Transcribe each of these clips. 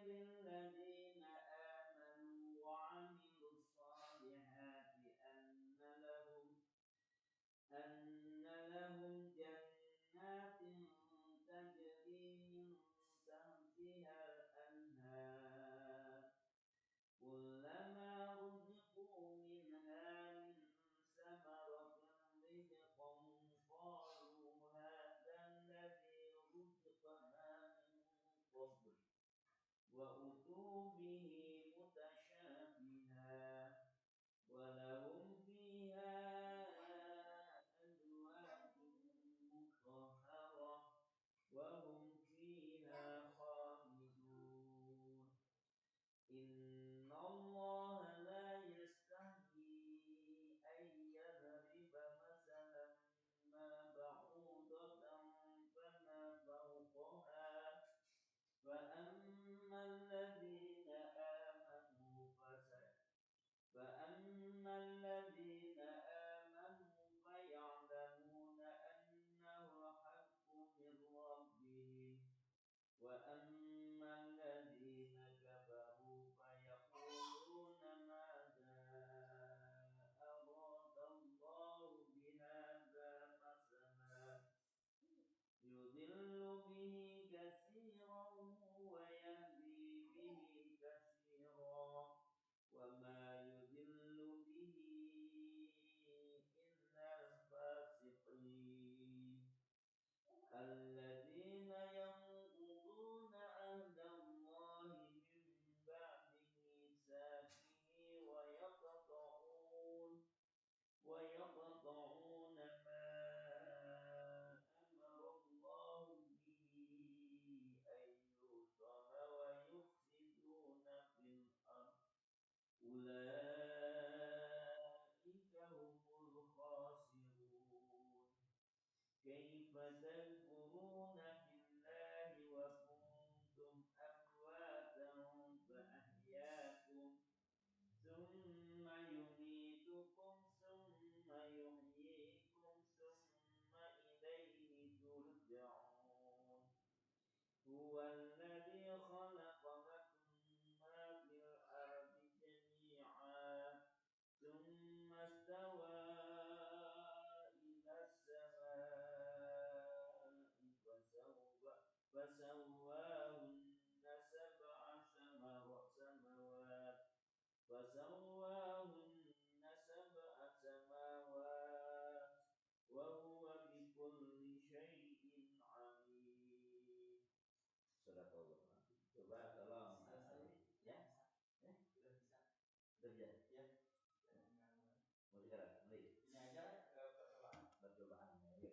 للذين آمنوا وعملوا الصالحات أن لهم جنات تجري من تحتها الأنهار كلما رزقوا منها من ثمرة رزقا قالوا هذا الذي رزقنا من قبل وأتوا به متشابها ولهم فيها أزواج مطهرة وهم فيها خالدون إن الله لا يستحيي أن يضرب مثلا ما بعوضة فما فوقها فأما الذين آمنوا فيعلمون أنه الحق من ربهم وأما الذين كفروا فيقولون ماذا أراد الله بهذا مثلا يضل به كثيرا ويهدي به كثيرا وما يضل به إلا الفاسقين الذين ينقضون عهد الله من بعد ميثاقه ويقطعون ما أمر الله به أن يوصل ويفسدون في الأرض أولئك هم الخاسرون كيف تكفرون بالله وكنتم أمواتا فأحياكم ثم يميتكم ثم يحييكم ثم إليه ترجعون هو الذي خلق لكم ما في الأرض جميعا ثم استوى إلى السماء فسواهن سبع سماوات وهو بكل شيء عليم. Sadaqallah. Coba tolong ya. Sudah bisa. Sudah bisa. Ya. Mau sekarang? Ini aja percobaan.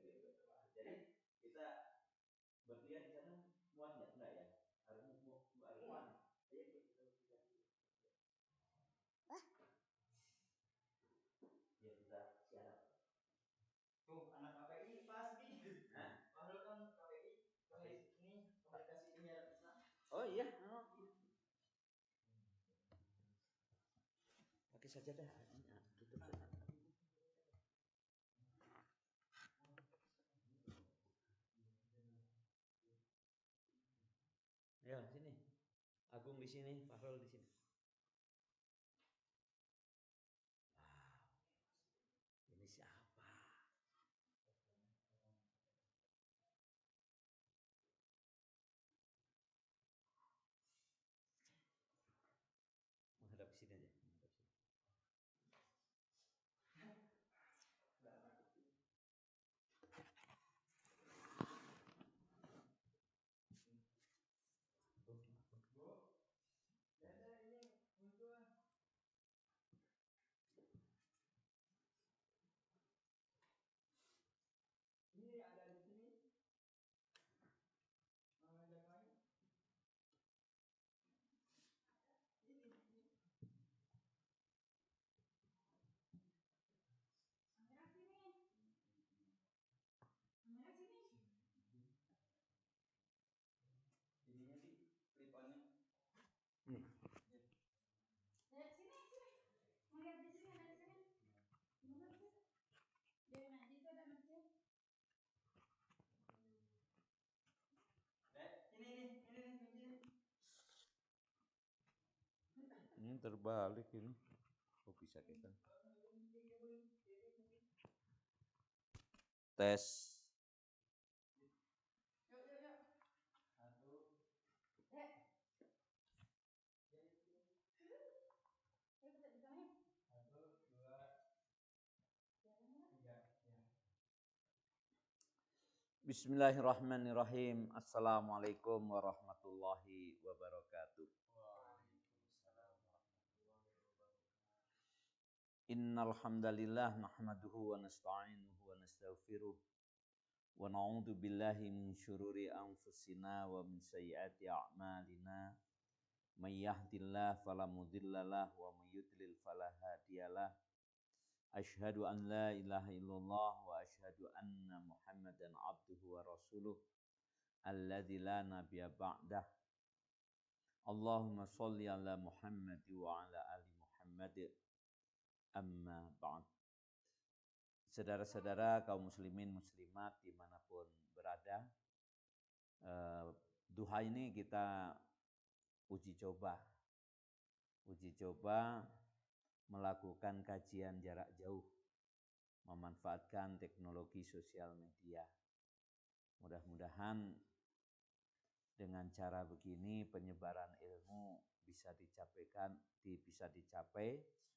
Jadi kita bertiga di sana muat enggak ya? Harus muat. Ayo kita bertiga. Biar kita siap. Tuh anak KPI pasti. Nah, padahal kan KPI ini komunikasi penyiaran Islam. Oh iya. Pakai saja dah. Gitu. Ayo sini. Agung di sini, Fahrul di sini. Wow. Ini siapa? Menghadap sini aja, menghadap sini. Ini terbalik ini. Kok bisa kita? Tes. Bismillahirrahmanirrahim. Assalamualaikum warahmatullahi wabarakatuh. Innal hamdalillah nahmaduhu wa nasta'inuhu wa nastaghfiruh wa na'udzu billahi min syururi anfusina wa min sayyiati a'malina. May yahdihillahu fala mudhillalah wa may yudlil fala hadiyalah. Asyhadu an la ilaha illallah wa asyhadu anna Muhammadan abduhu wa rasuluh alladzi la nabiyya ba'dah. Allahumma shalli ala Muhammad wa ala ali Muhammad. Amma ba'd. Saudara-saudara kaum muslimin muslimat dimanapun berada, duha ini kita uji coba melakukan kajian jarak jauh, memanfaatkan teknologi sosial media. Mudah-mudahan dengan cara begini penyebaran ilmu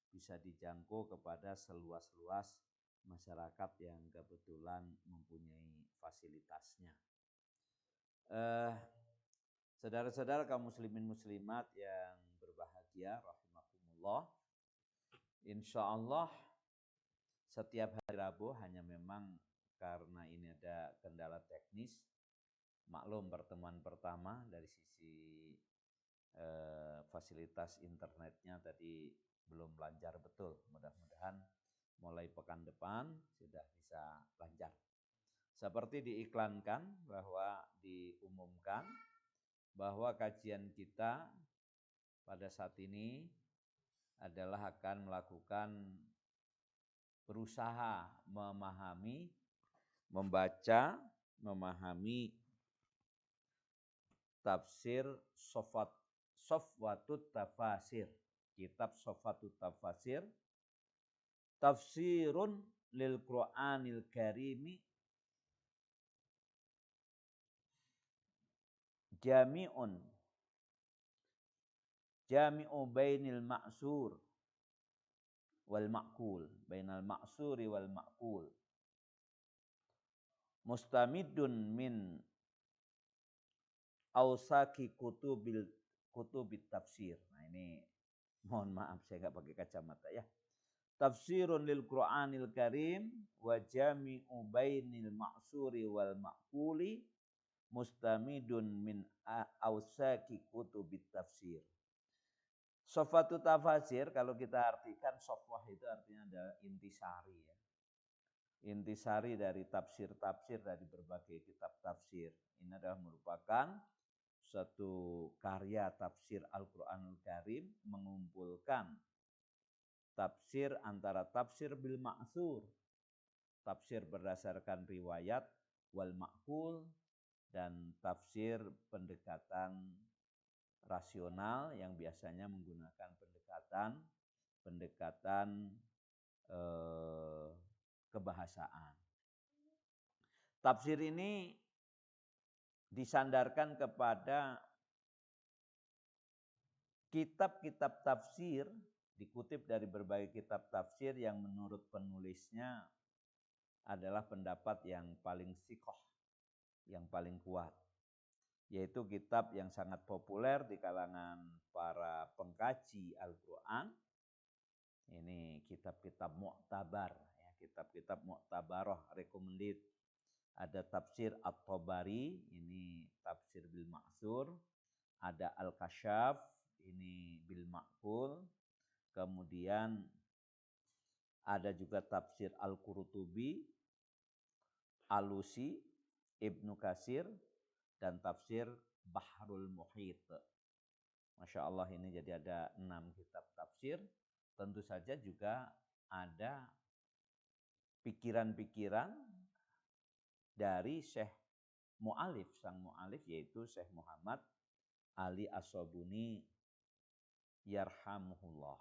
bisa dijangkau kepada seluas-luas masyarakat yang kebetulan mempunyai fasilitasnya. Saudara-saudara kaum muslimin muslimat yang berbahagia rahimakumullah. Insyaallah setiap hari Rabu, hanya memang karena ini ada kendala teknis, maklum pertemuan pertama dari sisi fasilitas internetnya tadi belum lancar betul. Mudah-mudahan mulai pekan depan sudah bisa lancar. Seperti diiklankan bahwa diumumkan bahwa kajian kita pada saat ini adalah akan melakukan berusaha memahami tafsir Safwatut Tafasir, kitab Safwatut Tafasir, tafsirun lil Qur'anil Karimi jami'u bainal ma'suri wal ma'qul mustamidun min ausaki kutubit tafsir. Nah ini mohon maaf saya enggak pakai kacamata ya. Tafsirun lil Qur'anil Karim wa jami'u bainil ma'suri wal ma'quli mustamidun min ausaki kutubit tafsir. Safwatut Tafasir kalau kita artikan, safwah itu artinya ada intisari ya. Intisari dari tafsir-tafsir dari berbagai kitab tafsir. Ini adalah merupakan satu karya tafsir Al-Qur'anul Karim, mengumpulkan tafsir antara tafsir bil ma'thur, tafsir berdasarkan riwayat, wal ma'qul, dan tafsir pendekatan rasional yang biasanya menggunakan pendekatan kebahasaan. Tafsir ini disandarkan kepada kitab-kitab tafsir, dikutip dari berbagai kitab tafsir yang menurut penulisnya adalah pendapat yang paling sikoh, yang paling kuat, yaitu kitab yang sangat populer di kalangan para pengkaji Al-Quran. Ini kitab-kitab mu'tabar, ya, kitab-kitab mu'tabaroh, recommended. Ada tafsir At-Tabari, ini tafsir bil ma'thur. Ada Al-Kasyaf, ini bil ma'qul. Kemudian ada juga tafsir Al-Qurtubi, Alusi, Ibnu Katsir, dan tafsir Bahrul Muhit. Masya Allah, ini jadi ada 6 kitab tafsir. Tentu saja juga ada pikiran-pikiran dari Syekh Mu'alif, sang mu'alif, yaitu Syekh Muhammad Ali As-Sabuni yarhamuhullah.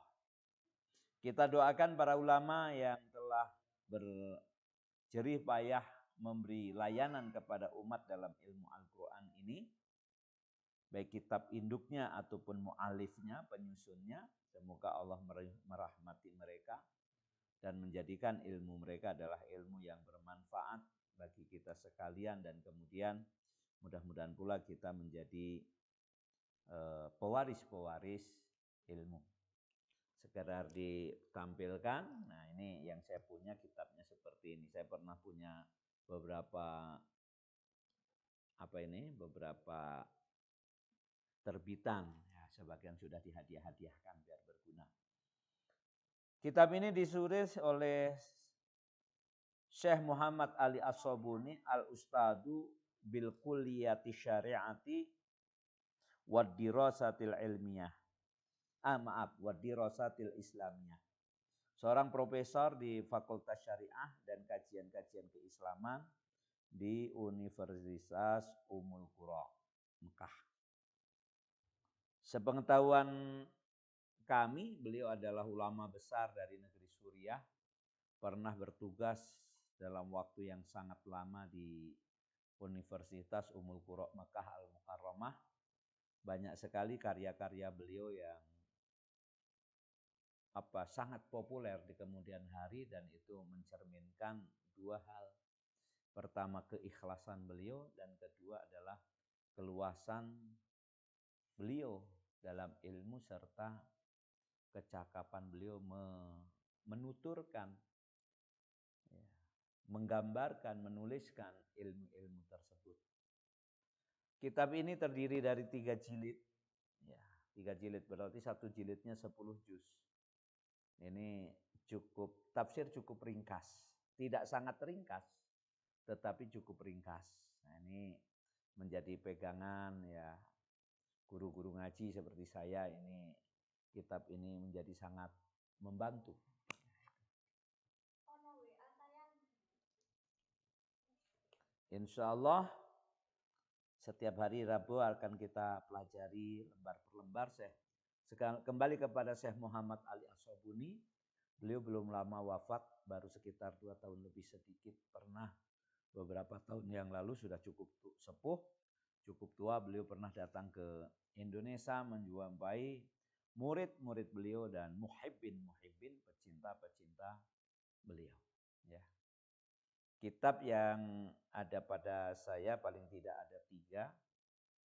Kita doakan para ulama yang telah berjerih payah memberi layanan kepada umat dalam ilmu Al-Quran ini, baik kitab induknya ataupun mu'alifnya, penyusunnya. Semoga Allah merahmati mereka dan menjadikan ilmu mereka adalah ilmu yang bermanfaat bagi kita sekalian, dan kemudian mudah-mudahan pula kita menjadi pewaris-pewaris ilmu. Sekedar ditampilkan, nah ini yang saya punya kitabnya seperti ini. Saya pernah punya beberapa terbitan, ya, sebagian sudah dihadiah-hadiahkan biar berguna. Kitab ini disulis oleh Syekh Muhammad Ali As-Sabuni al-Ustadu bil Kulliyati Syari'ati wad Dirasatil Ilmiyah. Wad Dirasatil Islamiyah. Seorang profesor di Fakultas Syariah dan kajian-kajian keislaman di Universitas Ummul Qura, Mekah. Sepengetahuan kami, beliau adalah ulama besar dari negeri Suriah, pernah bertugas dalam waktu yang sangat lama di Universitas Ummul Qura Mekah Al-Mukarramah. Banyak sekali karya-karya beliau yang sangat populer di kemudian hari, dan itu mencerminkan dua hal. Pertama, keikhlasan beliau, dan kedua adalah keluasan beliau dalam ilmu serta kecakapan beliau menuturkan, ya, menggambarkan, menuliskan ilmu-ilmu tersebut. Kitab ini terdiri dari 3 jilid. Ya, 3 jilid berarti 1 jilidnya 10 juz. Ini tafsir cukup ringkas. Tidak sangat ringkas, tetapi cukup ringkas. Nah, ini menjadi pegangan ya guru-guru ngaji seperti saya. Ini kitab ini menjadi sangat membantu. Insya Allah setiap hari Rabu akan kita pelajari lembar per lembar. Kembali kepada Syekh Muhammad Ali As-Sabuni. Beliau belum lama wafat, baru sekitar 2 tahun lebih sedikit. Pernah beberapa tahun yang lalu, sudah cukup sepuh, cukup tua. Beliau pernah datang ke Indonesia menjumpai murid-murid beliau dan muhibbin, pecinta-pecinta beliau. Ya. Kitab yang ada pada saya paling tidak ada 3.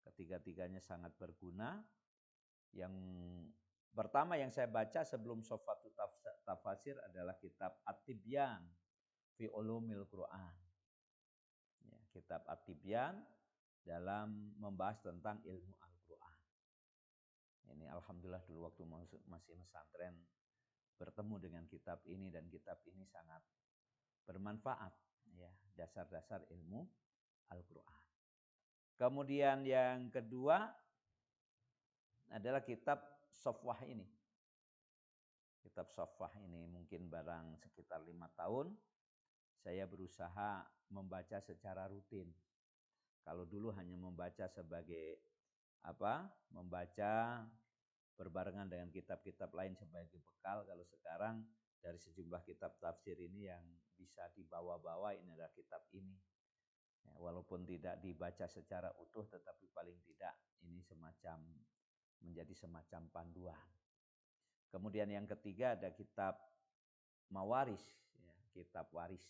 Ketiga-tiganya sangat berguna. Yang pertama yang saya baca sebelum Sofatut Tafasir adalah kitab At-Tibyan fi Ulumil Quran. Ya, kitab At-Tibyan dalam membahas tentang ilmu Al-Quran. Ini alhamdulillah dulu waktu masih pesantren bertemu dengan kitab ini, dan kitab ini sangat bermanfaat, ya, dasar-dasar ilmu Al-Quran. Kemudian yang kedua adalah kitab Safwah ini. Kitab Safwah ini mungkin barang sekitar 5 tahun saya berusaha membaca secara rutin. Kalau dulu hanya membaca sebagai membaca berbarengan dengan kitab-kitab lain sebagai bekal. Kalau sekarang dari sejumlah kitab tafsir ini yang bisa dibawa-bawa, ini adalah kitab ini. Ya, walaupun tidak dibaca secara utuh, tetapi paling tidak ini menjadi semacam panduan. Kemudian yang ketiga ada kitab Mawaris, ya, kitab waris.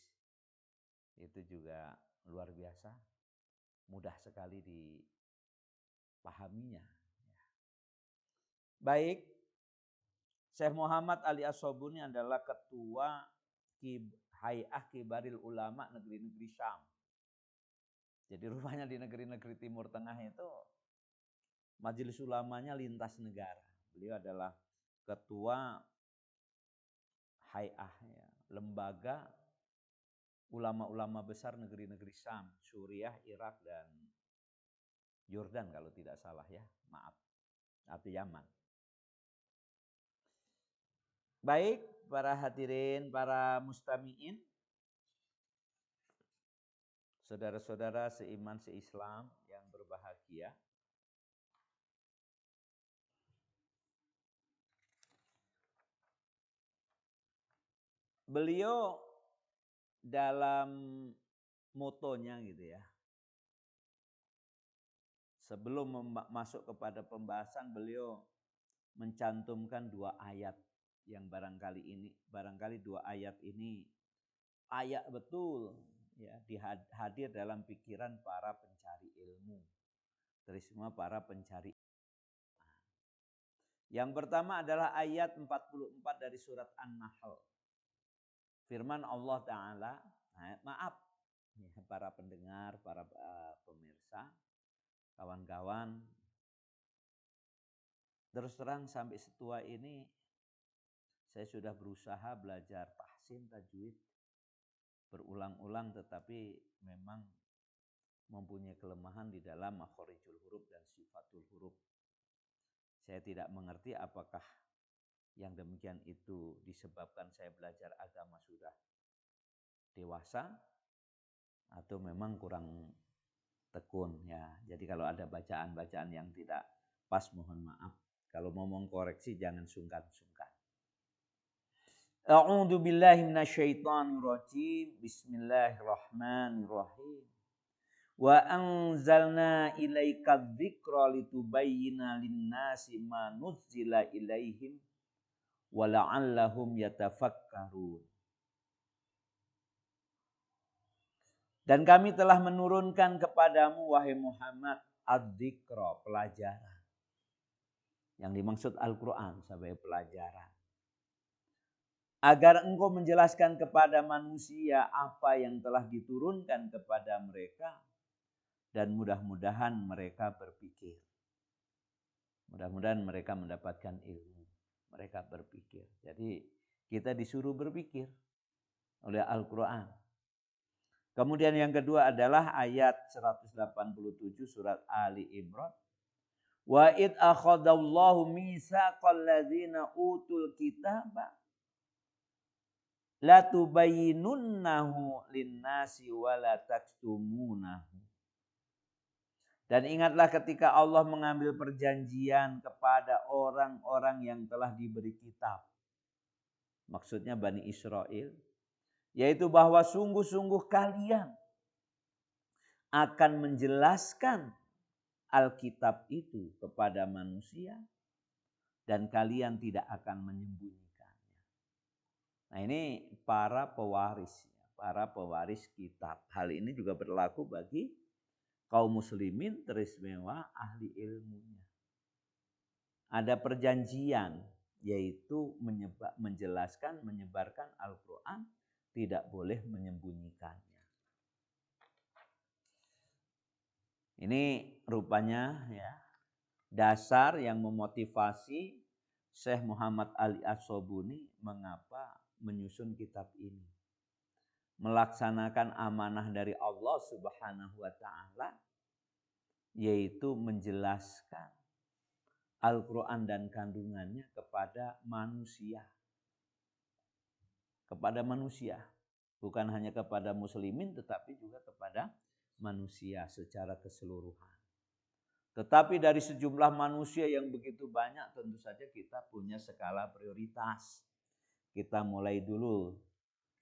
Itu juga luar biasa, mudah sekali dipahaminya. Ya. Baik, Syekh Muhammad Ali As-Sabuni adalah ketua Hay'ah Kibaril Ulama negeri-negeri Syam. Jadi rupanya di negeri-negeri Timur Tengah itu majelis ulamanya lintas negara. Beliau adalah ketua Hay'ah, ya, lembaga ulama-ulama besar negeri-negeri Syam, Suriah, Irak, dan Yordan kalau tidak salah, ya, maaf, atau Yaman. Baik, para hadirin, para mustami'in, saudara-saudara seiman seislam yang berbahagia. beliau dalam motonya gitu ya. Sebelum masuk kepada pembahasan, beliau mencantumkan 2 ayat yang barangkali 2 ayat ini ayat betul ya hadir dalam pikiran para pencari ilmu. Terutama para pencari. Yang pertama adalah ayat 44 dari surat An-Nahl. Firman Allah Ta'ala, maaf ya, para pendengar, para pemirsa, kawan-kawan, terus terang sampai setua ini saya sudah berusaha belajar tahsin tajwid berulang-ulang, tetapi memang mempunyai kelemahan di dalam makhorijul huruf dan sifatul huruf. Saya tidak mengerti apakah yang demikian itu disebabkan saya belajar agama sudah dewasa atau memang kurang tekun ya. Jadi kalau ada bacaan-bacaan yang tidak pas mohon maaf. Kalau mau mengkoreksi jangan sungkan-sungkan. A'udzu billahi minasyaitonir rajim. Bismillahirrahmanirrahim. Wa anzalna ilaika dzikra litubayyana lin-nasi ma nuzzila ilaihim wa la'allahum yatafakkarun. Dan kami telah menurunkan kepadamu wahai Muhammad ad-dzikra, pelajaran. Yang dimaksud Al-Qur'an sebagai pelajaran. Agar engkau menjelaskan kepada manusia apa yang telah diturunkan kepada mereka dan mudah-mudahan mereka berpikir. Mudah-mudahan mereka mendapatkan ilmu. Mereka berpikir. Jadi kita disuruh berpikir oleh Al-Qur'an. Kemudian yang kedua adalah ayat 187 surat Ali Imran. Wa id akhadallahu mitsaqal ladzina utul kitaba la tubayyinunnahu lin-nasi wa la taktumunahu. Dan ingatlah ketika Allah mengambil perjanjian kepada orang-orang yang telah diberi kitab. Maksudnya Bani Israel. Yaitu bahwa sungguh-sungguh kalian akan menjelaskan Alkitab itu kepada manusia dan kalian tidak akan menyembunyikannya. Nah ini para pewaris kitab. Hal ini juga berlaku bagi kaum muslimin teristimewa ahli ilmunya. Ada perjanjian yaitu menyebarkan Al-Quran, tidak boleh menyembunyikannya. Ini rupanya ya dasar yang memotivasi Syekh Muhammad Ali As-Sobuni mengapa menyusun kitab ini. Melaksanakan amanah dari Allah Subhanahu wa taala yaitu menjelaskan Al-Quran dan kandungannya kepada manusia. Kepada manusia. Bukan hanya kepada muslimin tetapi juga kepada manusia secara keseluruhan. Tetapi dari sejumlah manusia yang begitu banyak tentu saja kita punya skala prioritas. Kita mulai dulu.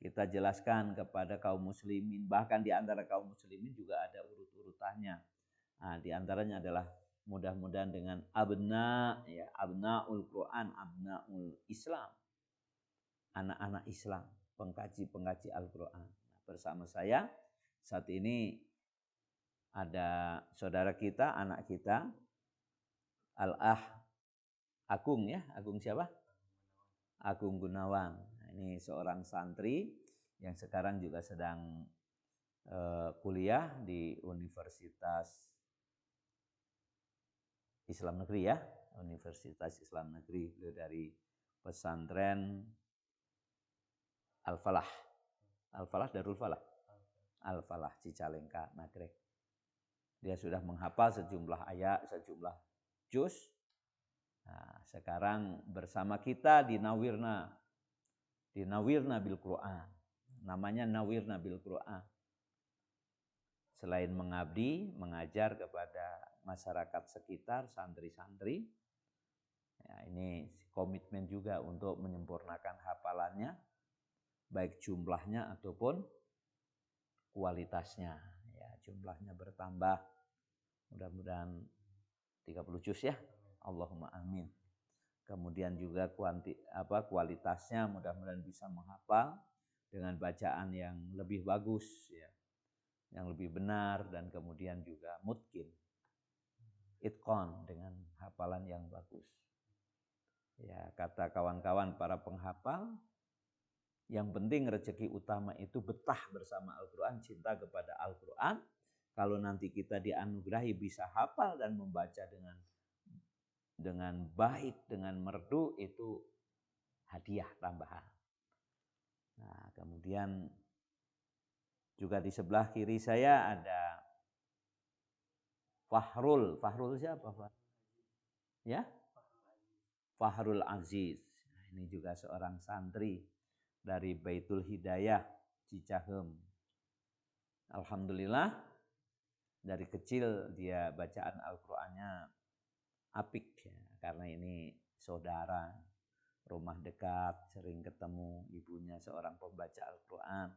Kita jelaskan kepada kaum muslimin. Bahkan di antara kaum muslimin juga ada urut-urutannya. Nah, di antaranya adalah mudah-mudahan dengan abnaul Quran, abnaul Islam. Anak-anak Islam, pengkaji Al-Quran. Nah, bersama saya saat ini ada saudara kita, anak kita, Al-Ah Agung ya. Agung siapa? Agung Gunawan. Nah, ini seorang santri yang sekarang juga sedang kuliah di Universitas Islam Negeri ya. Universitas Islam Negeri. Beliau dari pesantren Al-Falah. Al-Falah, Darul Falah. Al-Falah, Cicalengka, Nagrek. Dia sudah menghafal sejumlah ayat, sejumlah juz. Nah, sekarang bersama kita di Nawirna bil Quran. Namanya Nawirna bil Quran. Selain mengabdi, mengajar kepada masyarakat sekitar, santri-santri. Ya, ini komitmen juga untuk menyempurnakan hafalannya. baik jumlahnya ataupun kualitasnya. Ya, jumlahnya bertambah. Mudah-mudahan 30 juz ya. Allahumma amin. Kemudian juga kualitasnya mudah-mudahan bisa menghafal dengan bacaan yang lebih bagus ya. Yang lebih benar dan kemudian juga mutqin. Itqan dengan hafalan yang bagus. Ya, kata kawan-kawan para penghafal, yang penting rezeki utama itu betah bersama Al-Quran, cinta kepada Al-Quran. Kalau nanti kita dianugerahi bisa hafal dan membaca dengan baik, dengan merdu, itu hadiah tambahan. Nah, kemudian juga di sebelah kiri saya ada Fahrul. Fahrul siapa, Pak? Ya? Fahrul Aziz. Nah, ini juga seorang santri dari Baitul Hidayah Cicahem. Alhamdulillah dari kecil dia bacaan Al-Qur'annya apik ya, karena ini saudara, rumah dekat, sering ketemu, ibunya seorang pembaca Al-Qur'an,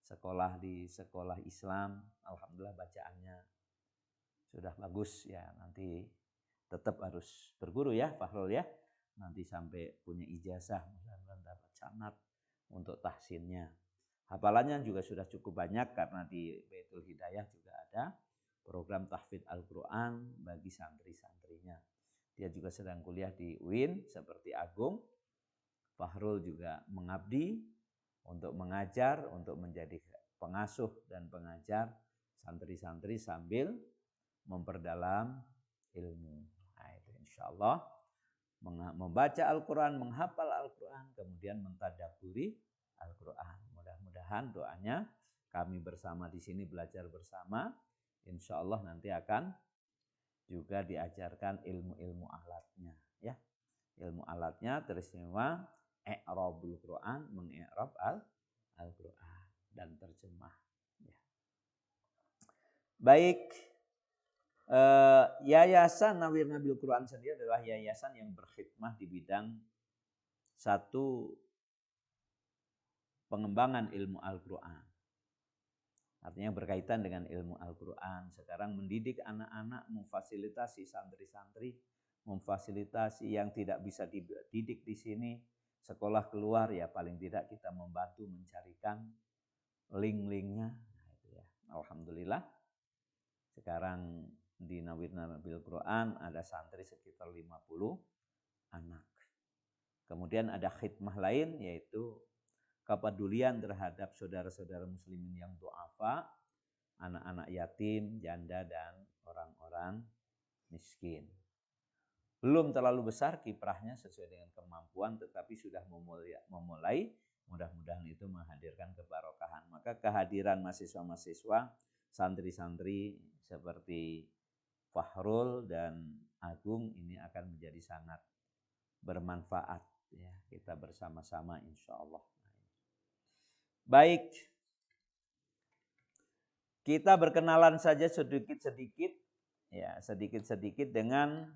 sekolah di sekolah Islam, alhamdulillah bacaannya sudah bagus ya. Nanti tetap harus berguru ya Fahrul ya, nanti sampai punya ijazah, mudah-mudahan dapat sanad untuk tahsinnya. Hafalannya juga sudah cukup banyak karena di Baitul Hidayah juga ada program tahfidz Al-Qur'an bagi santri-santrinya. Dia juga sedang kuliah di UIN seperti Agung. Fahrul juga mengabdi untuk mengajar, untuk menjadi pengasuh dan pengajar santri-santri sambil memperdalam ilmu. Nah, itu insyaallah membaca Al-Quran, menghafal Al-Quran, kemudian mentadabburi Al-Quran. Mudah-mudahan doanya kami bersama di sini belajar bersama, insyaallah nanti akan juga diajarkan ilmu-ilmu alatnya ya. Ilmu alatnya teristimewa i'rabul Quran, mengi'rab Al-Quran dan terjemah ya. Baik, Yayasan Nawir Nabil Quran sendiri adalah yayasan yang berkhidmah di bidang satu, pengembangan ilmu Al-Quran. Artinya berkaitan dengan ilmu Al-Quran. Sekarang mendidik anak-anak, memfasilitasi santri-santri, memfasilitasi yang tidak bisa dididik di sini, sekolah keluar ya paling tidak kita membantu mencarikan link-linknya. Nah, itu ya. Alhamdulillah sekarang di Nawir Nabil Quran ada santri sekitar 50 anak. Kemudian ada khidmah lain yaitu kepedulian terhadap saudara-saudara muslimin yang du'afa, anak-anak yatim, janda dan orang-orang miskin. Belum terlalu besar kiprahnya sesuai dengan kemampuan, tetapi sudah memulai, mudah-mudahan itu menghadirkan kebarokahan. Maka kehadiran mahasiswa-mahasiswa, santri-santri seperti Fahrul dan Agung ini akan menjadi sangat bermanfaat ya, kita bersama-sama insyaallah. Baik, kita berkenalan saja sedikit-sedikit ya, sedikit-sedikit dengan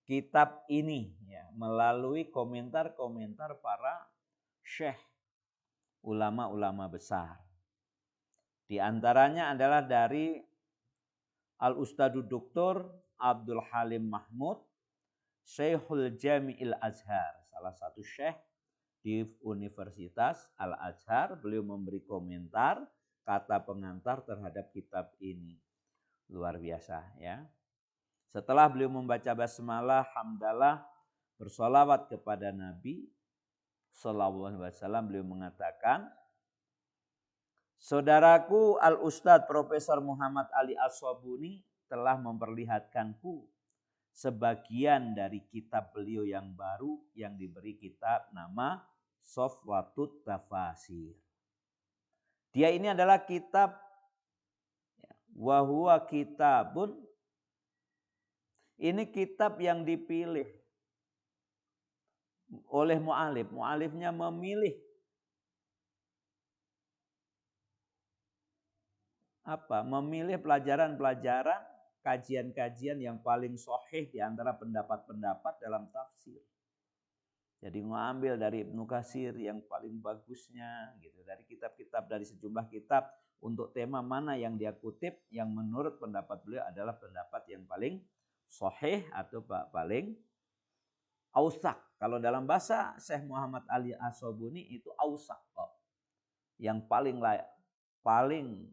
kitab ini ya, melalui komentar-komentar para syekh, ulama-ulama besar. Di antaranya adalah dari Al-Ustadu Dr. Abdul Halim Mahmud, Syekhul Jami'il Azhar, salah satu syekh di Universitas Al-Azhar. Beliau memberi komentar, kata pengantar terhadap kitab ini. Luar biasa ya. Setelah beliau membaca basmalah, hamdalah, bersolawat kepada Nabi sallallahu alaihi wasallam, beliau mengatakan, saudaraku Al-Ustadz Profesor Muhammad Ali As-Sabuni telah memperlihatkanku sebagian dari kitab beliau yang baru yang diberi kitab nama Safwatut Tafasir. Dia ini adalah kitab wa huwa kitabun, ini kitab yang dipilih oleh mu'alif. Mu'alifnya memilih memilih pelajaran-pelajaran, kajian-kajian yang paling sahih di antara pendapat-pendapat dalam tafsir. Jadi ngambil dari Ibnu Katsir yang paling bagusnya gitu, dari kitab-kitab, dari sejumlah kitab untuk tema mana yang dia kutip yang menurut pendapat beliau adalah pendapat yang paling sahih atau paling ausak. Kalau dalam bahasa Syekh Muhammad Ali As-Sabuni itu ausak kok. Yang paling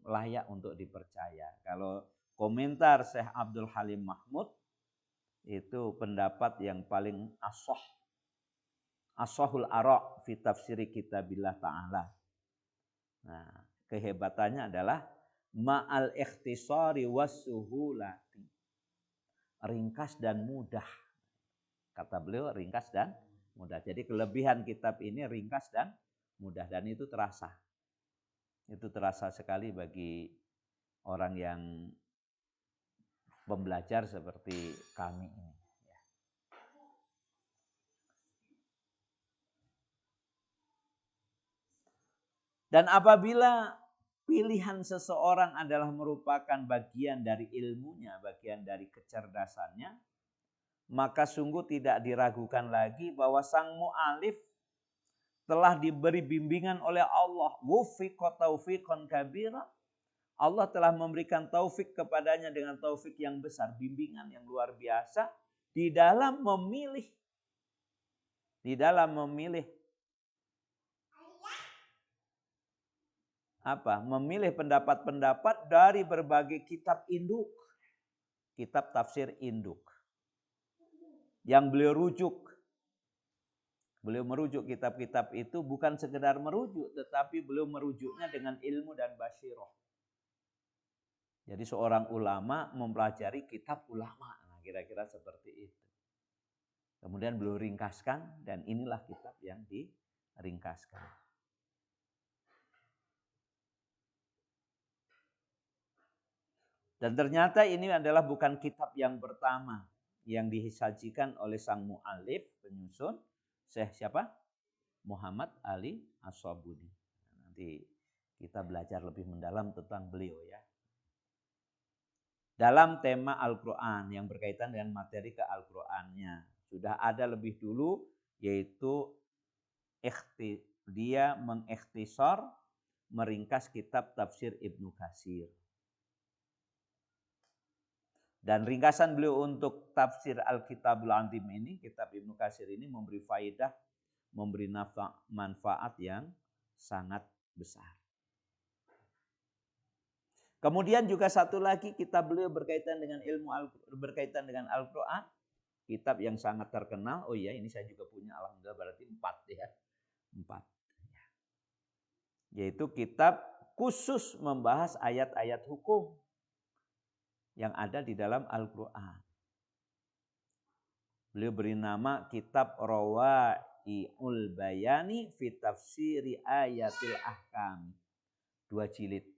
layak untuk dipercaya. Kalau komentar Syekh Abdul Halim Mahmud itu pendapat yang paling ashahul ara' fi tafsiri kitabillah ta'ala. Nah, kehebatannya adalah ma'al ikhtisari wassuhulati. Ringkas dan mudah. Kata beliau ringkas dan mudah. Jadi kelebihan kitab ini ringkas dan mudah, dan itu terasa. Itu terasa sekali bagi orang yang pembelajar seperti kami ini. Dan apabila pilihan seseorang adalah merupakan bagian dari ilmunya, bagian dari kecerdasannya, maka sungguh tidak diragukan lagi bahwa sang mu'alif telah diberi bimbingan oleh Allah. Wufiqa taufiqan kabira. Allah telah memberikan taufik kepadanya dengan taufik yang besar, bimbingan yang luar biasa di dalam memilih memilih pendapat-pendapat dari berbagai kitab induk, kitab tafsir induk yang beliau rujuk. Beliau merujuk kitab-kitab itu bukan sekedar merujuk, tetapi beliau merujuknya dengan ilmu dan basiroh. Jadi seorang ulama mempelajari kitab ulama, nah, kira-kira seperti itu. Kemudian beliau ringkaskan, dan inilah kitab yang diringkaskan. Dan ternyata ini adalah bukan kitab yang pertama yang disajikan oleh sang mu'alif, penyusun, Syekh siapa? Muhammad Ali As-Sabuni. Nanti kita belajar lebih mendalam tentang beliau ya. Dalam tema Al-Quran yang berkaitan dengan materi ke Al-Qurannya. Sudah ada lebih dulu, yaitu dia mengikhtisar, meringkas kitab tafsir Ibnu Katsir. Dan ringkasan beliau untuk tafsir Al-Kitabul Azim ini, kitab Ibnu Katsir ini memberi faedah, memberi manfaat yang sangat besar. Kemudian juga satu lagi kitab beliau berkaitan dengan berkaitan dengan Al-Quran, kitab yang sangat terkenal. Oh iya, ini saya juga punya, alhamdulillah, berarti 4 ya. 4. Yaitu kitab khusus membahas ayat-ayat hukum yang ada di dalam Al-Quran. Beliau beri nama kitab Rawai'ul Bayani fi Tafsiri Ayatil Ahkam. 2 jilid.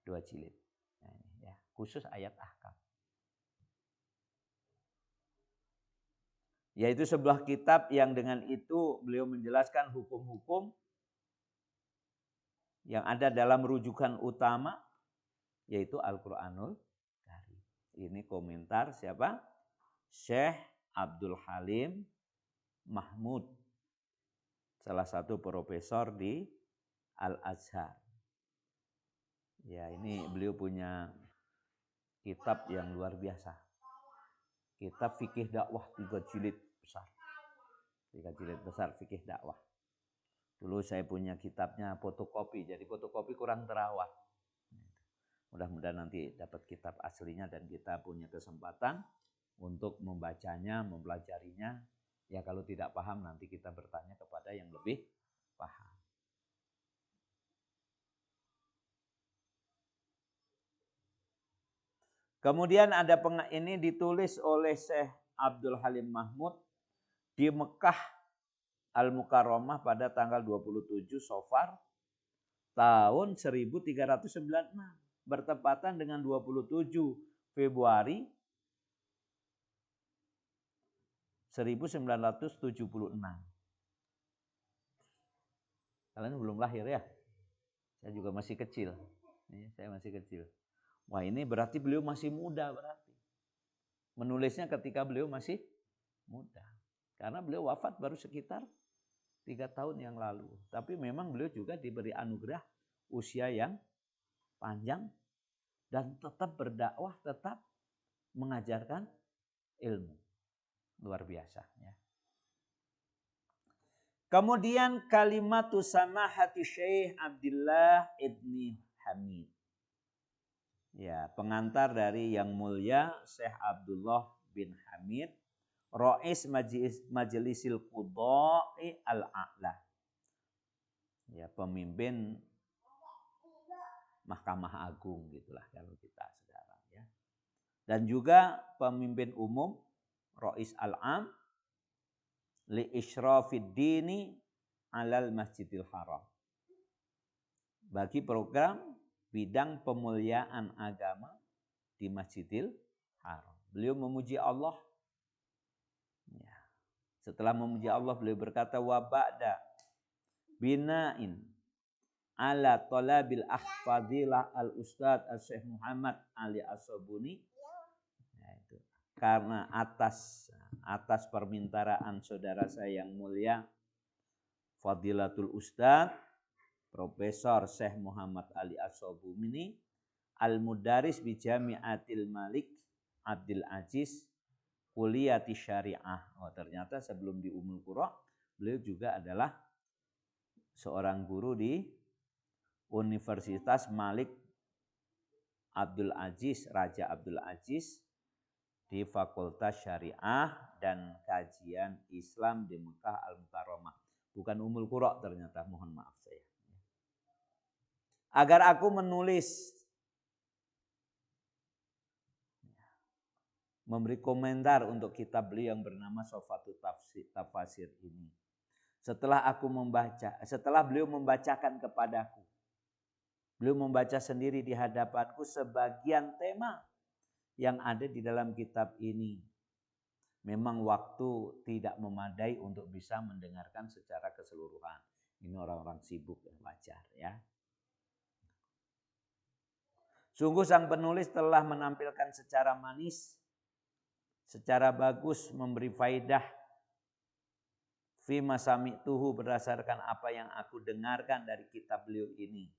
Nah, ini ya, khusus ayat ahkam. Yaitu sebuah kitab yang dengan itu beliau menjelaskan hukum-hukum yang ada dalam rujukan utama, yaitu Al-Quranul Karim. Ini komentar siapa? Syekh Abdul Halim Mahmud, salah satu profesor di Al-Azhar. Ya, ini beliau punya kitab yang luar biasa. Kitab fikih dakwah 3 jilid besar. 3 jilid besar fikih dakwah. Dulu saya punya kitabnya fotokopi, jadi fotokopi kurang terawat. Mudah-mudahan nanti dapat kitab aslinya dan kita punya kesempatan untuk membacanya, mempelajarinya. Ya kalau tidak paham nanti kita bertanya kepada yang lebih paham. Kemudian ada ini ditulis oleh Syekh Abdul Halim Mahmud di Mekah Al-Mukarramah pada tanggal 27 Safar tahun 1396, bertepatan dengan 27 Februari 1976. Kalian belum lahir ya? Saya juga masih kecil. Saya masih kecil. Wah, ini berarti beliau masih muda berarti. Menulisnya ketika beliau masih muda. Karena beliau wafat baru sekitar 3 tahun yang lalu. Tapi memang beliau juga diberi anugerah usia yang panjang dan tetap berdakwah, tetap mengajarkan ilmu. Luar biasa ya. Kemudian kalimatu samahati Syekh Abdullah ibni Hamid. Ya, pengantar dari yang mulia Syekh Abdullah bin Hamid, Rais Majlisil Qudha'i Al-A'la. Ya, pemimpin Mahkamah Agung gitulah kalau kita sekarang ya. Dan juga pemimpin umum Rais Al-Am li Isyrafid Dini alal Masjidil Haram. Bagi program bidang pemuliaan agama di Masjidil Haram. Beliau memuji Allah. Ya. Setelah memuji Allah, beliau berkata, wa ba'da bina'in ala talabil ahfadilah al-ustad al-syekh Muhammad Ali As-Sabuni. Nah, itu. Karena atas permintaan saudara saya yang mulia, Fadilatul Ustad Profesor Syekh Muhammad Ali As-Sabuni Al-Mudaris bi Jami'atil Malik Abdul Aziz Kuliati Syariah. Oh, ternyata sebelum di Ummul Qura beliau juga adalah seorang guru di Universitas Malik Abdul Aziz, Raja Abdul Aziz di Fakultas Syariah dan Kajian Islam di Mekah Al-Mukarramah. Bukan Ummul Qura ternyata, mohon maaf saya. Agar aku menulis, memberi komentar untuk kitab beliau yang bernama Sofatul Tafasir ini. Setelah beliau membacakan kepadaku, beliau membaca sendiri di hadapanku sebagian tema yang ada di dalam kitab ini. Memang waktu tidak memadai untuk bisa mendengarkan secara keseluruhan. Ini orang-orang sibuk, wajar ya. Sungguh sang penulis telah menampilkan secara manis, secara bagus, memberi faidah fima sami'tuhu, berdasarkan apa yang aku dengarkan dari kitab beliau ini.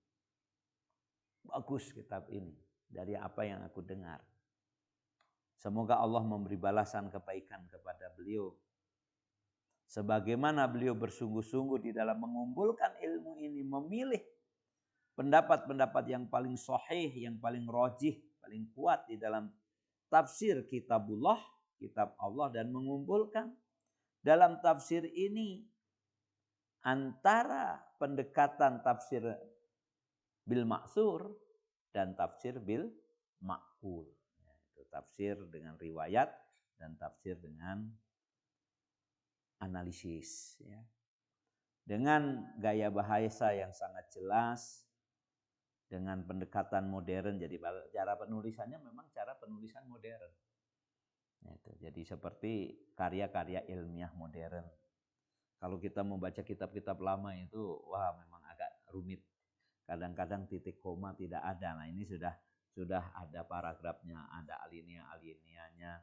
Bagus kitab ini dari apa yang aku dengar. Semoga Allah memberi balasan kebaikan kepada beliau. Sebagaimana beliau bersungguh-sungguh di dalam mengumpulkan ilmu ini, memilih pendapat-pendapat yang paling sahih, yang paling rajih, paling kuat di dalam tafsir kitabullah, kitab Allah, dan mengumpulkan dalam tafsir ini antara pendekatan tafsir bil maksur dan tafsir bil ma'qul. Itu tafsir dengan riwayat dan tafsir dengan analisis ya. Dengan gaya bahasa yang sangat jelas, dengan pendekatan modern. Jadi cara penulisannya memang cara penulisan modern. Itu. Jadi seperti karya-karya ilmiah modern. Kalau kita membaca kitab-kitab lama itu, wah memang agak rumit. Kadang-kadang titik koma tidak ada. Nah ini sudah ada paragrafnya, ada alinea-alineanya,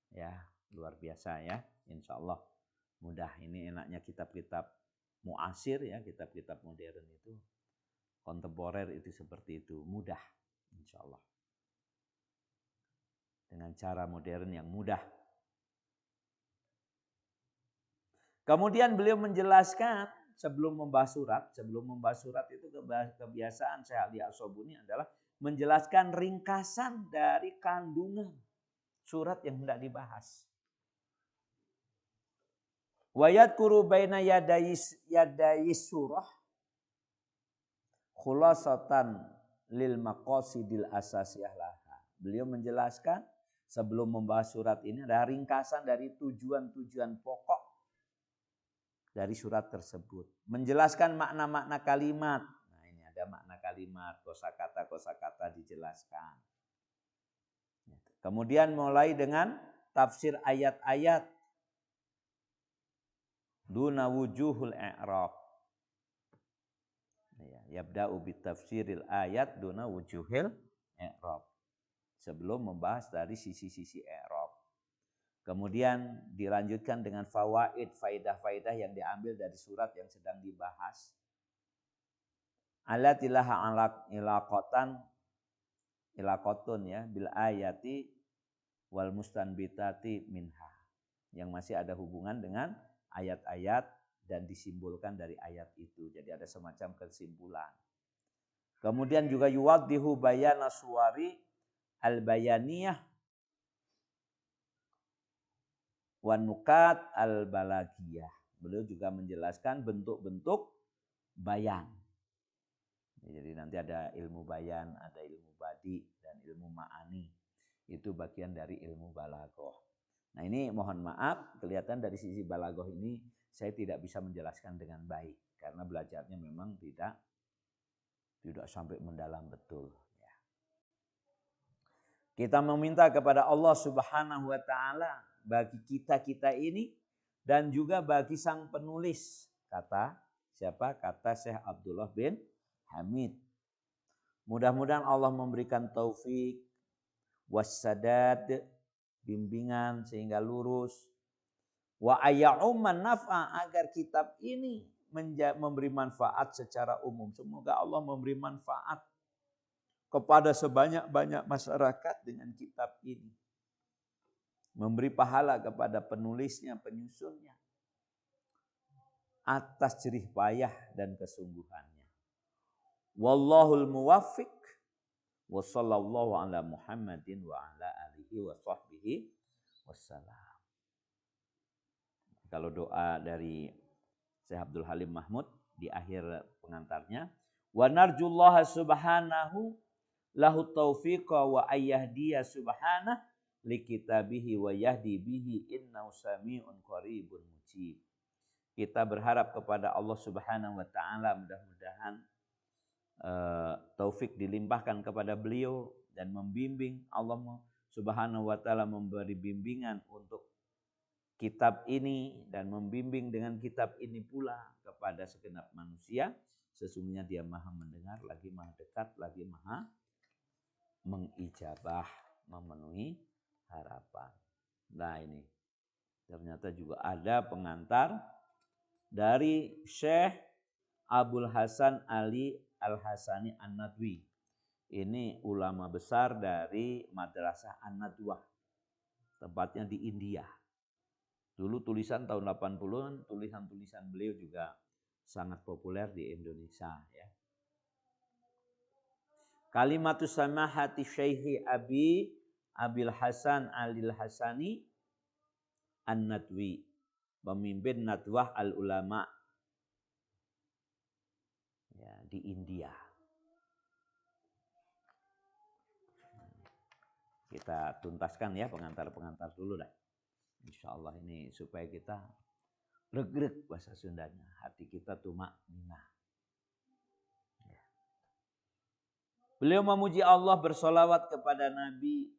ya luar biasa ya. Insya Allah mudah. Ini enaknya kitab-kitab muasir ya, kitab-kitab modern itu. Kontemporer itu seperti itu, mudah insya Allah. Dengan cara modern yang mudah. Kemudian beliau menjelaskan sebelum membahas surat itu kebiasaan Syekh Ali As-Sabuni adalah menjelaskan ringkasan dari kandungan surat yang hendak dibahas. Wa yadhkuru baina yadayis surah khulasatan lil maqasidil asasiyah laha. Beliau menjelaskan sebelum membahas surat ini ada ringkasan dari tujuan-tujuan pokok dari surat tersebut. Menjelaskan makna-makna kalimat. Nah ini ada makna kalimat, kosakata dijelaskan. Kemudian mulai dengan tafsir ayat-ayat. Duna wujuhul i'rab. Yabda'u bitafsiril ayat duna wujuhil i'rab. Sebelum membahas dari sisi-sisi i'rab. Kemudian dilanjutkan dengan fawaid, faidah-faidah yang diambil dari surat yang sedang dibahas. Allatilaha ilaqotun ya bil ayati wal mustanbitati minha. Yang masih ada hubungan dengan ayat-ayat dan disimbolkan dari ayat itu. Jadi ada semacam kesimpulan. Kemudian juga yuwaddihu bayana suwari al-bayaniyah wa nukat al-balagiyah. Beliau juga menjelaskan bentuk-bentuk bayan. Jadi nanti ada ilmu bayan, ada ilmu badi, dan ilmu ma'ani. Itu bagian dari ilmu balaghah. Nah ini mohon maaf, kelihatan dari sisi balaghah ini saya tidak bisa menjelaskan dengan baik. Karena belajarnya memang tidak sampai mendalam betul. Kita meminta kepada Allah Subhanahu wa Ta'ala bagi kita ini dan juga bagi sang penulis. Kata siapa? Kata Syekh Abdullah bin Hamid. Mudah-mudahan Allah memberikan taufik, wassadad, bimbingan sehingga lurus. Wa ayya'umman naf'a, agar kitab ini memberi manfaat secara umum. Semoga Allah memberi manfaat kepada sebanyak-banyak masyarakat dengan kitab ini. Memberi pahala kepada penulisnya, penyusunnya. Atas jerih payah dan kesungguhannya. Wallahul muwaffiq. Wa sallallahu ala Muhammadin wa ala alihi wa sahbihi wassalam. Kalau doa dari Syekh Abdul Halim Mahmud di akhir pengantarnya. Wa narjullaha subhanahu lahu taufiqa wa ayyahdiya subhanah li kitabihi wa yahdi bihi innahu sami'un qaribun mujib. Kita berharap kepada Allah Subhanahu wa taala mudah-mudahan taufik dilimpahkan kepada beliau dan membimbing. Allah Subhanahu wa taala memberi bimbingan untuk kitab ini dan membimbing dengan kitab ini pula kepada segenap manusia. Sesungguhnya dia maha mendengar, lagi maha dekat, lagi maha mengijabah, memenuhi harapan. Nah ini ternyata juga ada pengantar dari Syekh Abul Hasan Ali Al-Hasani An-Nadwi. Ini ulama besar dari Madrasah An-Nadwah. Tempatnya di India. Dulu tulisan tahun 80-an, tulisan-tulisan beliau juga sangat populer di Indonesia ya. Kalimatus samahati Syekhi Abil Hasan Alil Hasani An-Nadwi, pemimpin Nadwah Al-Ulama ya, di India. Kita tuntaskan ya pengantar-pengantar dulu dah. Insyaallah ini supaya kita reg-reg bahasa Sundanya, hati kita tumakninah. Ya. Beliau memuji Allah, bersolawat kepada Nabi,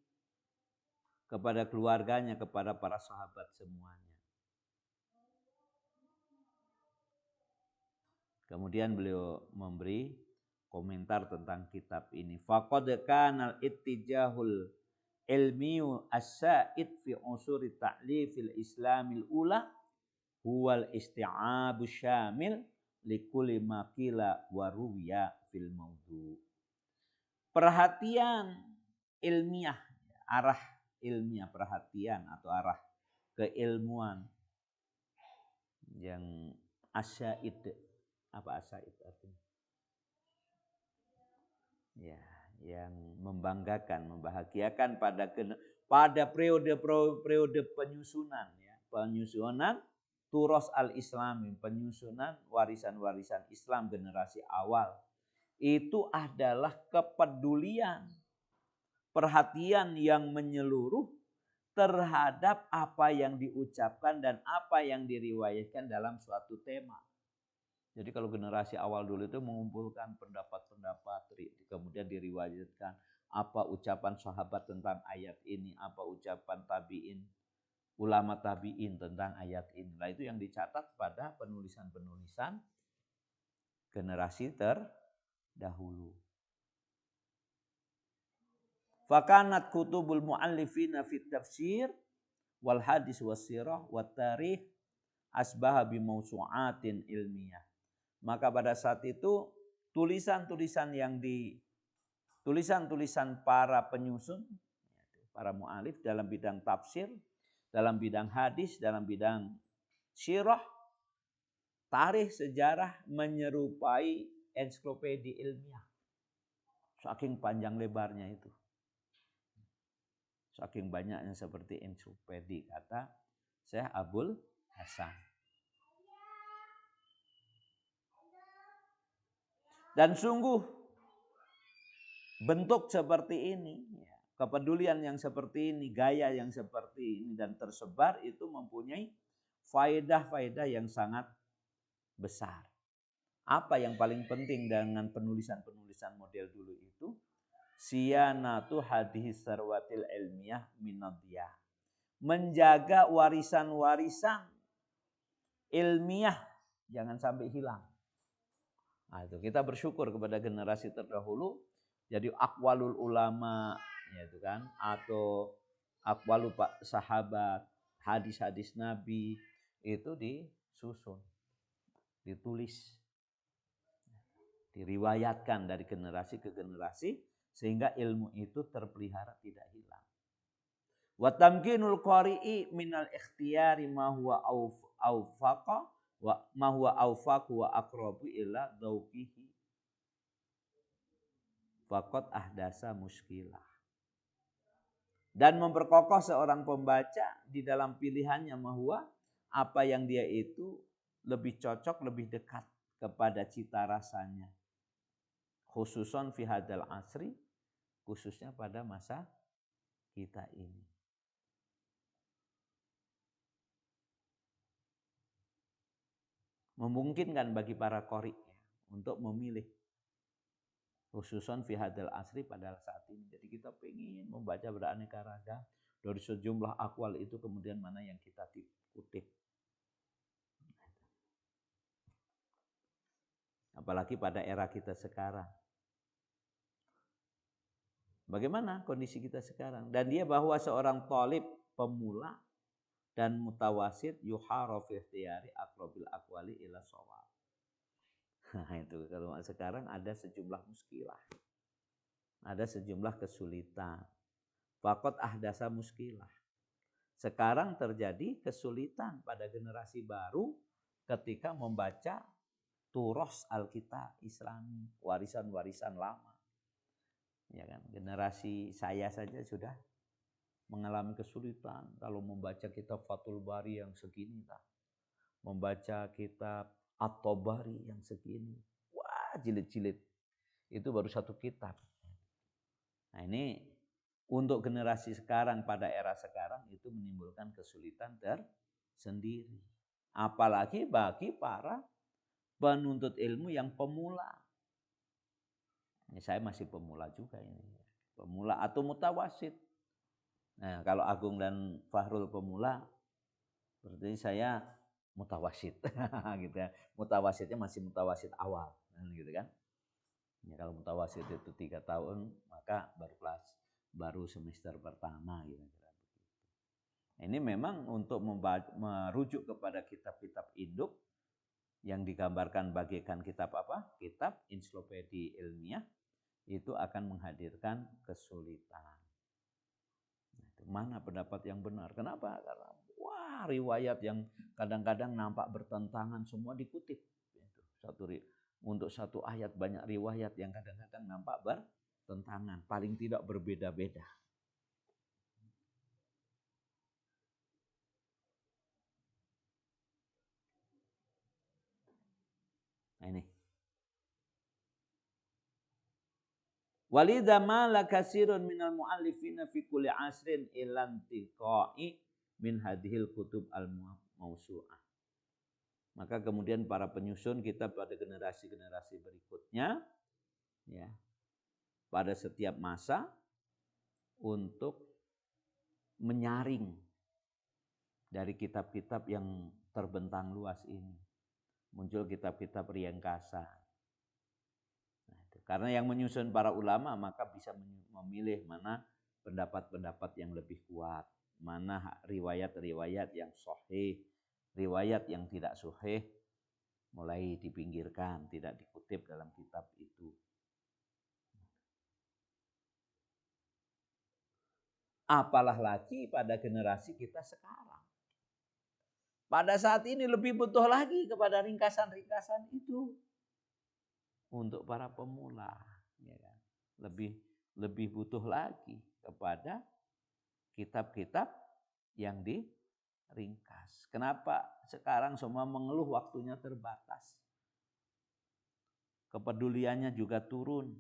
kepada keluarganya, kepada para sahabat semuanya. Kemudian beliau memberi komentar tentang kitab ini. Faqad kana al-ittijahul ilmiyu as-sa'id fi usuri ta'lifil islamil ula huwal isti'abu syamil likulli ma qila wa ruwiya fil mawdu'. Perhatian ilmiah, arah ilmiah, perhatian atau arah keilmuan yang asyaid. Apa asyaid artinya? Ya, yang membanggakan, membahagiakan pada periode penyusunan ya, penyusunan turos al-islami, penyusunan warisan-warisan Islam generasi awal. Itu adalah kepedulian, perhatian yang menyeluruh terhadap apa yang diucapkan dan apa yang diriwayatkan dalam suatu tema. Jadi kalau generasi awal dulu itu mengumpulkan pendapat-pendapat, kemudian diriwayatkan apa ucapan sahabat tentang ayat ini, apa ucapan tabi'in, ulama tabi'in tentang ayat ini. Nah itu yang dicatat pada penulisan-penulisan generasi terdahulu. Fakanat kutubul mu'allifina fit tafsir wal hadis wasirah wat tarikh asbaha bi mausu'atin ilmiah. Maka pada saat itu tulisan-tulisan para penyusun, para mu'alif dalam bidang tafsir, dalam bidang hadis, dalam bidang sirah, tarikh, sejarah menyerupai ensiklopedia ilmiah. Saking panjang lebarnya itu. Saking banyaknya seperti ensiklopedia, kata Syekh Abul Hasan. Dan sungguh bentuk seperti ini, kepedulian yang seperti ini, gaya yang seperti ini dan tersebar itu mempunyai faedah-faedah yang sangat besar. Apa yang paling penting dengan penulisan-penulisan model dulu itu? Siyanatu hadis sarwatil ilmiah minadiyah. Menjaga warisan-warisan ilmiah jangan sampai hilang. Nah, itu kita bersyukur kepada generasi terdahulu. Jadi aqwalul ulama, yaitu kan, atau aqwalul sahabat, hadis-hadis Nabi itu disusun, ditulis, diriwayatkan dari generasi ke generasi sehingga ilmu itu terpelihara tidak hilang. Wa tamkinul qari'i minal ikhtiyari ma huwa awfaqa wa ma huwa awfaqu wa aqrabu ila dzauqihi faqad ahdasa muskilah. Dan memperkokoh seorang pembaca di dalam pilihannya bahwa apa yang dia itu lebih cocok, lebih dekat kepada cita rasanya. Khususon fi hadzal asri, khususnya pada masa kita ini. Memungkinkan bagi para qari untuk memilih khususon fi hadzal asri pada saat ini. Jadi kita ingin membaca beraneka ragam dari sejumlah aqwal itu, kemudian mana yang kita kutip. Apalagi pada era kita sekarang. Bagaimana kondisi kita sekarang? Dan dia bahwa seorang thalib pemula dan mutawasid yuhara fi ikhtiyari aqrabil aqwali ila shawab. Nah, itu kalau sekarang ada sejumlah muskilah. Ada sejumlah kesulitan. Faqad ahdasa muskilah. Sekarang terjadi kesulitan pada generasi baru ketika membaca turos Alkitab Islami, warisan-warisan lama. Ya kan, generasi saya saja sudah mengalami kesulitan kalau membaca kitab Fathul Bari yang segini lah. Membaca kitab At-Tabari yang segini. Wah, jilid-jilid. Itu baru satu kitab. Nah, ini untuk generasi sekarang pada era sekarang itu menimbulkan kesulitan tersendiri. Apalagi bagi para penuntut ilmu yang pemula. Ini saya masih pemula juga ini. Pemula atau mutawasid. Nah, kalau Agung dan Fahrul pemula, berarti saya mutawasid. Gitu ya. Mutawasidnya masih mutawasid awal, gitu kan. Ya, kalau mutawasid itu 3 tahun, maka baru semester pertama gitu. Ini memang untuk merujuk kepada kitab-kitab induk yang digambarkan bagaikan kitab apa? Kitab ensiklopedia ilmiah itu akan menghadirkan kesulitan. Mana pendapat yang benar? Kenapa? Karena riwayat yang kadang-kadang nampak bertentangan semua dikutip. Untuk satu ayat banyak riwayat yang kadang-kadang nampak bertentangan, paling tidak berbeda-beda. Nah ini. Walidha mala katsirun minal muallifina fi kulli asrin ilan tiqa'i min hadhil kutub al-mausu'ah. Maka kemudian para penyusun kitab pada generasi-generasi berikutnya ya, pada setiap masa untuk menyaring dari kitab-kitab yang terbentang luas ini. Muncul kitab-kitab ringkasan. Nah, itu. Karena yang menyusun para ulama maka bisa memilih mana pendapat-pendapat yang lebih kuat. mana riwayat-riwayat yang sahih, riwayat yang tidak sahih mulai dipinggirkan, tidak dikutip dalam kitab itu. Apalah lagi pada generasi kita sekarang. Pada saat ini lebih butuh lagi kepada ringkasan-ringkasan itu untuk para pemula, ya kan? Lebih butuh lagi kepada kitab-kitab yang diringkas. Kenapa sekarang semua mengeluh waktunya terbatas? Kepeduliannya juga turun.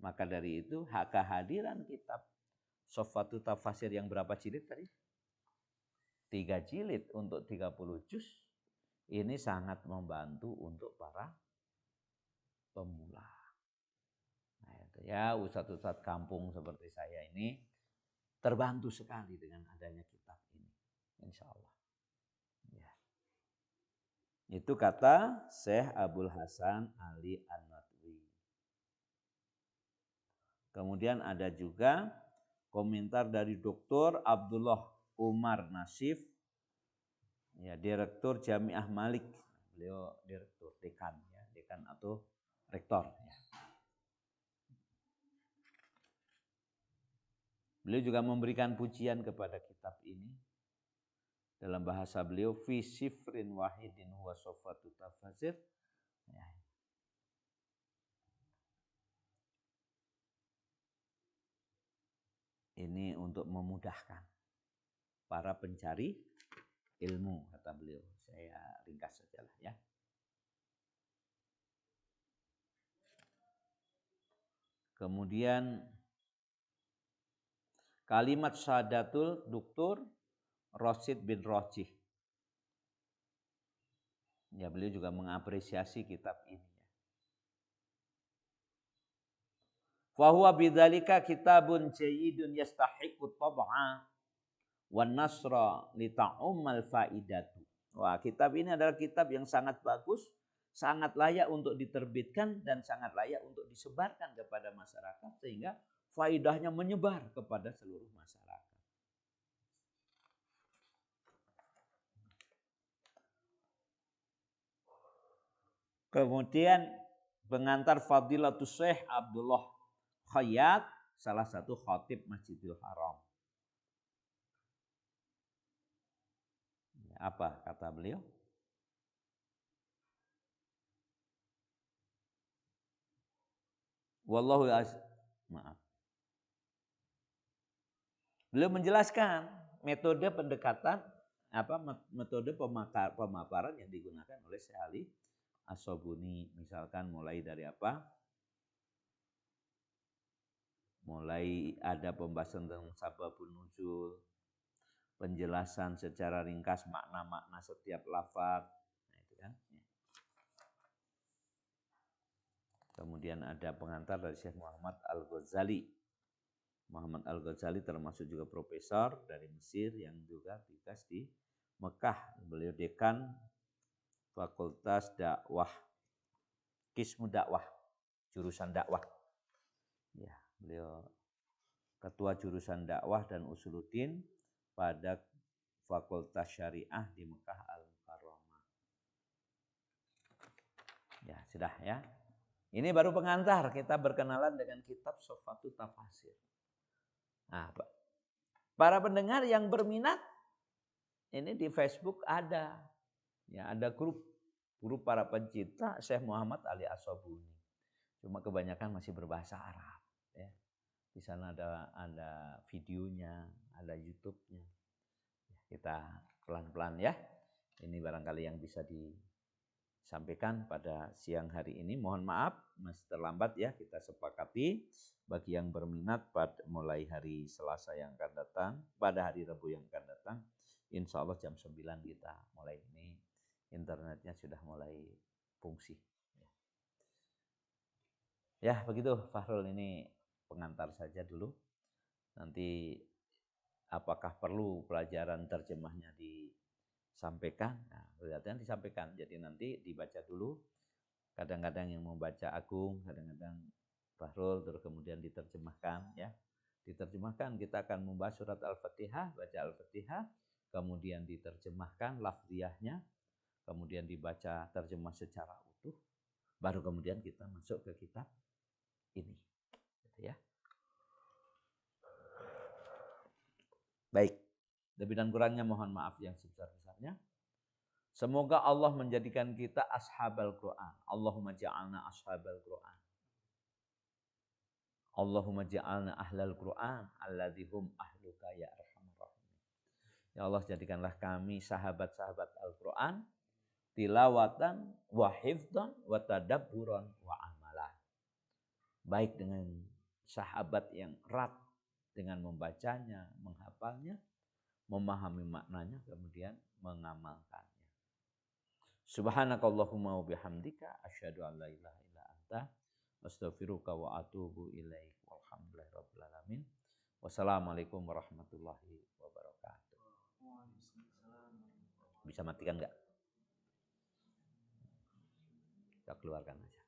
Maka dari itu kehadiran kitab Shofatu Tafasir yang berapa jilid tadi? 3 jilid untuk 30 juz. Ini sangat membantu untuk para pemula. Nah, itu ya, ustadz-ustadz kampung seperti saya ini terbantu sekali dengan adanya kitab ini. Insya Allah. Ya. Itu kata Syekh Abdul Hasan Ali An-Nadwi. Kemudian ada juga komentar dari Dr. Abdullah Umar Nasif, ya, Direktur Jamiah Malik. Beliau direktur, dekan, ya, dekan atau rektor. Ya. Beliau juga memberikan pujian kepada kitab ini. Dalam bahasa beliau, fi sifrin wahidin huwa Shofatu Tafasir. Ya. Ini untuk memudahkan para pencari ilmu, kata beliau. Saya ringkas saja lah, ya. Kemudian kalimat syahadatul Dr. Rosid bin Rochih. Ya, beliau juga mengapresiasi kitab ini. Fahuwa bidzalika kitabun jayyidun yastahiqu tab'a wan nasra li ta'ummal faidatu. Wah, kitab ini adalah kitab yang sangat bagus, sangat layak untuk diterbitkan dan sangat layak untuk disebarkan kepada masyarakat sehingga faidahnya menyebar kepada seluruh masyarakat. Kemudian pengantar Fadilatus Syekh Abdullah Khayyat, salah satu khatib Masjidil Haram. Apa kata beliau? Wallahu maaf. Beliau menjelaskan metode pendekatan, metode pemaparan yang digunakan oleh Syekh Ali As-Sobuni. Misalkan mulai dari apa? Mulai ada pembahasan tentang sababun nuzul, penjelasan secara ringkas makna-makna setiap lafaz. Nah, itu kan. Kemudian ada pengantar dari Syekh Muhammad Al-Ghazali. Muhammad Al-Ghazali termasuk juga profesor dari Mesir yang juga tugas di Mekah. Beliau dekan Fakultas Dakwah, Qismu Dakwah, jurusan dakwah. Ya, beliau ketua jurusan dakwah dan usuluddin pada Fakultas Syariah di Mekah Al-Mukarramah. Ya, sudah ya. Ini baru pengantar, kita berkenalan dengan kitab Shofatu Tafasir. Nah, para pendengar yang berminat, ini di Facebook ada, ya, ada grup para pencinta Syekh Muhammad Ali As-Sobuni. Cuma kebanyakan masih berbahasa Arab. Ya. Di sana ada videonya, ada YouTube-nya. Kita pelan-pelan ya. Ini barangkali yang bisa disampaikan pada siang hari ini. Mohon maaf masih terlambat ya. Kita sepakati bagi yang berminat mulai hari Selasa yang akan datang, pada hari Rabu yang akan datang, insya Allah jam 9 kita mulai ini. Internetnya sudah mulai fungsi. Ya begitu Fahrul, ini pengantar saja dulu. Nanti apakah perlu pelajaran terjemahnya disampaikan? Nah, berarti disampaikan. Jadi nanti dibaca dulu. Kadang-kadang yang membaca Agung, kadang-kadang Fahrul, terus kemudian diterjemahkan ya. Diterjemahkan, kita akan membahas surat Al-Fatihah, baca Al-Fatihah, kemudian diterjemahkan lafziyahnya, kemudian dibaca terjemah secara utuh, baru kemudian kita masuk ke kitab ini. Gitu ya. Baik, lebih dan kurangnya mohon maaf yang sebesar-besarnya. Semoga Allah menjadikan kita ashabal Quran. Allahumma ja'alna ashabal Quran. Allahumma ja'alna ahlal Quran alladzihum ahluka ya arhamar rahimin. Ya Allah, jadikanlah kami sahabat-sahabat Al-Quran, tilawatan wa hifdhan wa tadabburan wa amalan. Baik dengan sahabat yang erat dengan membacanya, menghafalnya, memahami maknanya, kemudian mengamalkannya. Subhanakallahumma wa bihamdika asyhadu an la ilaha illa anta astaghfiruka wa atubu ilaik. Walhamdulillahirabbil alamin. Wassalamualaikum warahmatullahi wabarakatuh. Bisa matikan enggak? Kita keluarkan aja.